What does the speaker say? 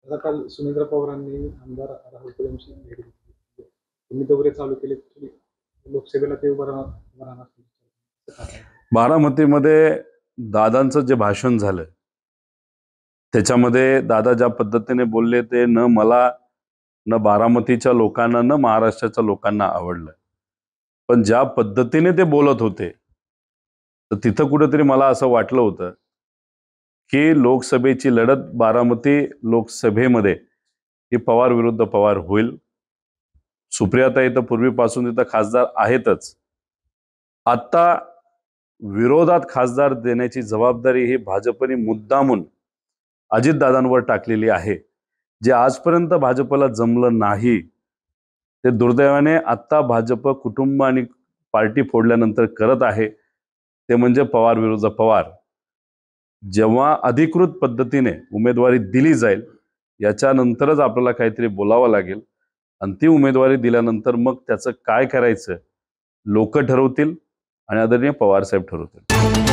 आता काल सुनेत्रा पवारांनी आमदार राहुल कदमशी भेट घेतली. तुम्ही दौरे चालू केले की लोकसभेला ते उभं राहणार? बारामतीमध्ये दादांचं जे भाषण झालं त्याच्यामध्ये दादा ज्या पद्धतीने बोलले ते न मला, न बारामतीच्या लोकांना, न महाराष्ट्राच्या लोकांना आवडलं. पण ज्या पद्धतीने ते बोलत होते तर तिथं कुठेतरी मला असं वाटलं होतं की लोकसभेची लढत बारामती लोकसभेमध्ये ही पवार विरुद्ध पवार होईल. सुप्रियाताई तर पूर्वीपासून तिथं खासदार आहेतच. आता विरोधात खासदार देण्याची जबाबदारी ही भाजपने मुद्दामून अजितदादांवर टाकलेली आहे. जे आजपर्यंत भाजपला जमलं नाही ते दुर्दैवाने आता भाजप कुटुंब आणि पार्टी फोडल्यानंतर करत आहे, ते म्हणजे पवार विरुद्ध पवार. जेव्हा अधिकृत पद्धतीने उमेदवारी दिली जाईल याच्यानंतरच आपल्याला काहीतरी बोलावं लागेल आणि ती उमेदवारी दिल्यानंतर मग त्याचं काय करायचं लोक ठरवतील आणि आदरणीय पवार साहेब ठरवतील.